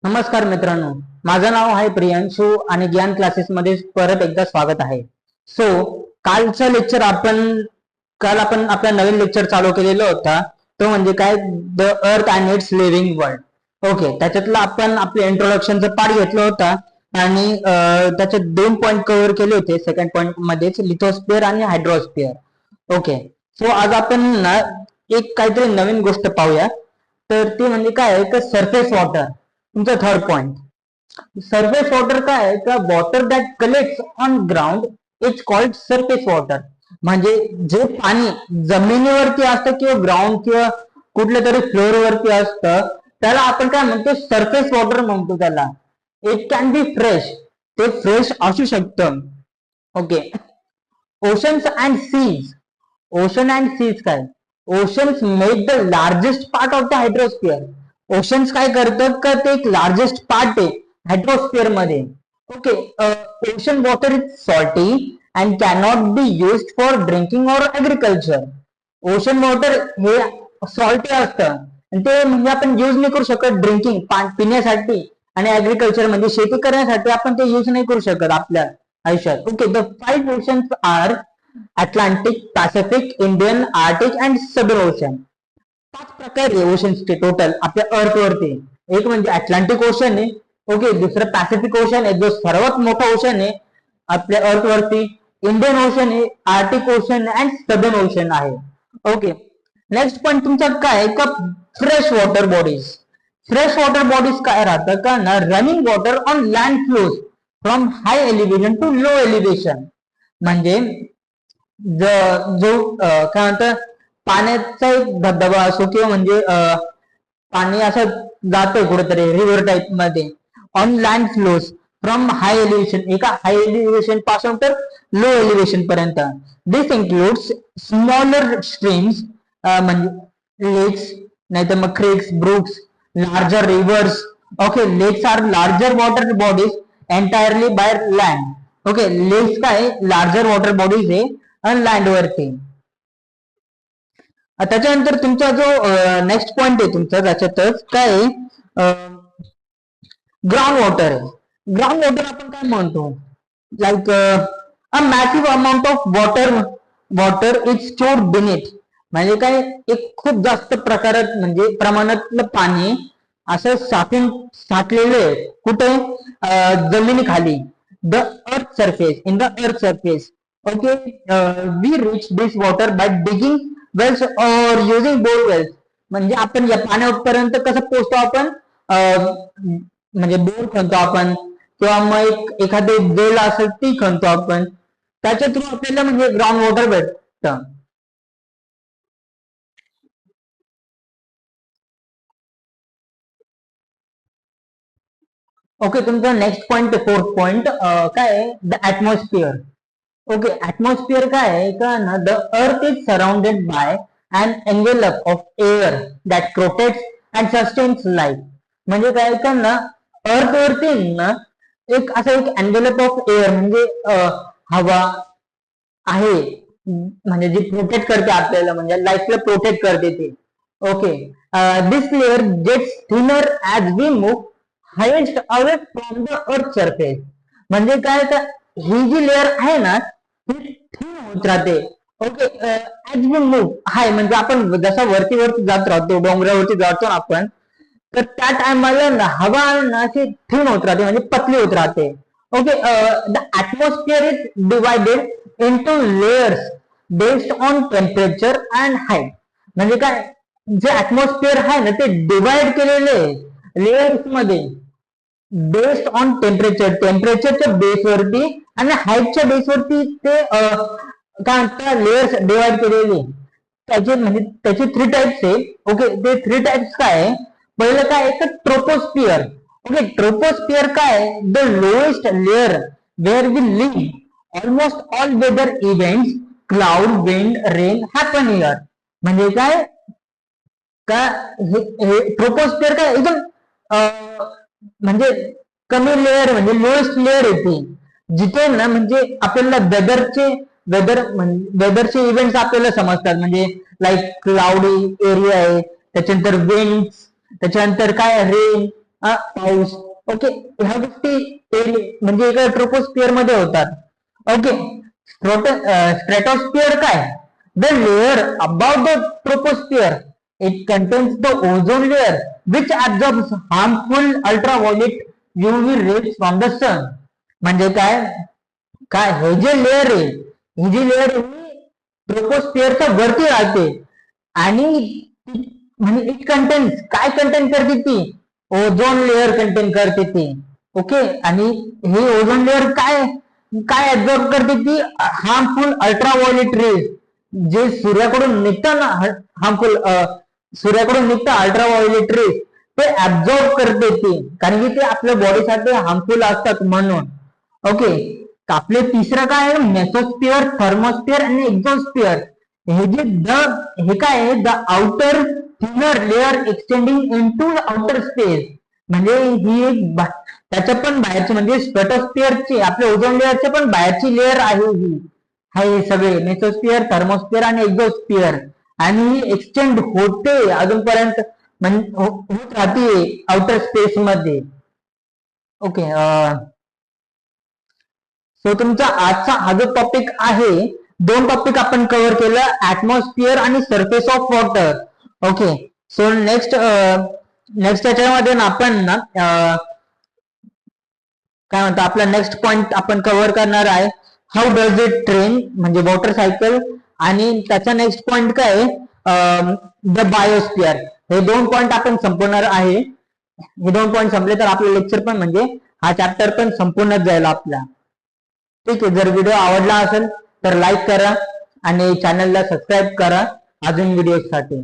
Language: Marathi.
नमस्कार मित्रांनो, माझं नाव आहे प्रियांशु आणि ज्ञान क्लासेस मध्ये परत एकदा स्वागत आहे. सो कालचं लेक्चर काल आपण आपला नवीन लेक्चर चालू केलेला होता. तो म्हणजे काय, the earth and it's living world. Okay, त्याच्यातला आपण आपल्या इंट्रोडक्शनचा पार्ट घेतला होता आणि त्याचे 2 पॉइंट कव्हर केले होते. सेकंड पॉइंट मध्येच लिथोस्फिअर आणि हायड्रोस्फिअर. ओके, सो आज आपण ना एक काहीतरी नवीन गोष्ट पाहूया. तर ती म्हणजे काय आहे का, सरफेस वॉटर. तुमचा थर्ड पॉइंट, सरफेस वॉटर काय आहे का, water that collects on ground is called surface water. म्हणजे जे पाणी जमिनीवरती असतं किंवा ग्राउंड किंवा कुठल्या तरी फ्लोअर वरती असतं त्याला आपण काय म्हणतो, सरफेस वॉटर म्हणतो त्याला. इट कॅन बी फ्रेश, ते फ्रेश असू शकतं. Okay, oceans and seas. Oceans and seas काय, oceans make the largest part of the hydrosphere. Oceans काय करतात का, ते एक लार्जेस्ट पार्ट आहे हायड्रोस्फिअर मध्ये. Okay, ocean water is salty and cannot be used for drinking or agriculture. Ocean water हे सॉल्टी असतं आणि ते म्हणजे आपण युज नाही करू शकत ड्रिंकिंग पिण्यासाठी आणि ऍग्रिकल्चर म्हणजे शेती करण्यासाठी आपण ते युज नाही करू शकत आपल्या आयुष्यात. Okay, the 5 oceans are Atlantic, Pacific, Indian, Arctic and southern ocean. 5 प्रकार आहे ओशन्सचे टोटल आपल्या अर्थ वरती. एक म्हणजे अटलांटिक ओशन आहे. ओके, दुसरं पॅसिफिक ओशन आहे जो सर्वात मोठा ओशन आहे आपल्या अर्थ वरती. इंडियन ओशन आहे, Arctic ocean and southern ocean आहे. ओके, नेक्स्ट पॉइंट तुमचा काय आहे का, fresh water bodies. Fresh water bodies काय राहतं का ना, running water on land flows from high elevation to low elevation. म्हणजे जो काय म्हणतात, पाण्याचा एक धबधबा असो किंवा म्हणजे पाणी असं जातंय कुठेतरी रिव्हर टाईप मध्ये on land flows from high elevation, एका हाय एलिव्हेशन पासून तर लो एलिव्हेशन पर्यंत. दिस इन्क्लुड्स स्मॉलर स्ट्रीम्स, म्हणजे लेक्स, नाहीतर मग creeks, brooks, larger rivers. Okay, lakes are larger water bodies entirely by land. Okay, lakes काय लार्जर वॉटर बॉडीज आहे लँड वरती. त्याच्यानंतर तुमचा जो नेक्स्ट पॉइंट आहे तुमचा, त्याच्यातच काय ग्राउंड वॉटर आहे. ग्राउंड वॉटर आपण काय म्हणतो, like a massive amount of water is stored beneath. म्हणजे काय, एक खूप जास्त प्रकारात म्हणजे प्रमाणातलं पाणी असं साठलेलं आहे कुठे, जमिनीखाली. The earth surface, in the earth surface. Okay, we reach this water by digging wells or using bore wells. म्हणजे आपण या पाण्यापर्यंत कसं पोहोचतो आपण, म्हणजे बोर खणतो आपण किंवा मग एखादे वेल असेल ती खणतो आपण, त्याच्या थ्रू आपल्याला म्हणजे ग्राउंड वॉटर भेटतं. ओके, तुमचा नेक्स्ट पॉइंट, फोर्थ पॉइंट काय आहे, द ऍटमॉस्फिअर. ओके, ऍटमॉस्फिअर काय आहे का ना, the earth is surrounded by an envelope of air that protects and sustains life. म्हणजे काय का ना, अर्थ वरती ना एक असं एक एन्व्हलप ऑफ एअर म्हणजे हवा आहे, म्हणजे जी प्रोटेक्ट करते आपल्याला, म्हणजे लाईफला प्रोटेक्ट करते ती. Okay, this layer gets thinner as we move highest away from the earth surface. म्हणजे काय तर ही जी लेअर आहे ना ही थिन होत राहते. ओके, ॲज वी मूव्ह हाय म्हणजे आपण जसा वरती वरती जात राहतो, डोंगरावरती जातो ना आपण, तर त्या टायमाला ना हवा ना अशी थिन होत राहते म्हणजे पतली होत राहते. Okay, the atmosphere is divided into layers based on temperature and height. म्हणजे काय, जे ऍटमॉस्फिअर आहे ना ते डिवाइड केलेले लेयर्स मध्ये बेस्ड ऑन टेम्परेचर, टेम्परेचरच्या बेसवरती आणि हाईटच्या बेसवरती ते काय म्हणतात लेयर्स डिवाइड केलेले. त्याचे म्हणजे त्याचे 3 टाइप्स आहे. ओके, ते 3 टाइप्स काय आहे, पहिलं काय आहे तर ट्रोपोस्फिअर. ओके, ट्रोपोस्फिअर काय, the lowest layer where we live almost all weather events, cloud, wind, rain happen here. म्हणजे काय का, हे ट्रोपोस्फिअर काय एकदम म्हणजे कमी लेअर म्हणजे लोएस्ट लेअर येते, जिथे ना म्हणजे आपल्याला वेदरचे इव्हेंट्स आपल्याला समजतात. म्हणजे लाईक क्लाउडी एरिया आहे, त्याच्यानंतर विंड, त्याच्यानंतर काय रेन, पाऊस. ओके, ह्या गोष्टी म्हणजे एका ट्रोपोस्फिअर मध्ये होतात. ओके, स्ट्रॅटोस्फिअर काय? The layer about the troposphere, it contains the ozone layer which absorbs harmful ultraviolet UV rays from the sun. म्हणजे काय काय हे जे लेअर आहे, ही जी लेअर ही ट्रोपोस्फिअरच्या वरती राहते आणि म्हणजे इट कंटेन्स काय कंटेन करते ती? ओझोन लेअर कंटेन करते ती. ओके, आणि हे ओझोन लेअर काय काय ऍब्झॉर्ब करते ती? हार्मफुल अल्ट्राव्हायोलेट रेज, जे सूर्याकडून निघतं ना, हार्मफुल सूर्याकडून निघतं अल्ट्राव्हायोलेट रेज, ते ऍब्झॉर्ब करते ती, कारण की ते आपल्या बॉडीसाठी हार्मफुल असतात म्हणून. ओके, आपले तिसरं काय आहे? मेसोस्फिअर, थर्मोस्फिअर आणि एक्झोस्फिअर. हे जे हे काय आहे? The outer thinner layer extending into outer space. म्हणजे ही एक त्याच्या पण बाहेरची म्हणजे स्ट्रॅटोस्फिअरची, आपल्या ओझोन लेअरची पण बाहेरची लेअर आहे ही. हे सगळे मेसोस्फिअर, थर्मोस्फिअर आणि एक्झोस्फिअर. आणि ही एक्सटेंड होते अजूनपर्यंत, होत राहते आउटर स्पेस मध्ये. ओके, सो तुमचा आजचा हा जो टॉपिक आहे, दोन टॉपिक आपण कव्हर केलं, ऍटमॉस्फिअर आणि surface of water. Okay, so next याच्यामध्ये ना आपण ना काय म्हणतो, आपला नेक्स्ट पॉइंट आपण कव्हर करणार आहे, हाऊ डज इट ट्रेन, म्हणजे वॉटर सायकल. आणि त्याचा नेक्स्ट पॉइंट काय द बायोस्फिअर. हे दोन पॉइंट आपण संपवणार आहे. हे दोन पॉइंट संपले तर आपलं लेक्चर पण म्हणजे हा चॅप्टर पण संपूर्णच जाईल आपला. ठीक आहे, जर व्हिडिओ आवडला असेल तर लाईक करा आणि चॅनलला सबस्क्राईब करा अजून व्हिडिओसाठी.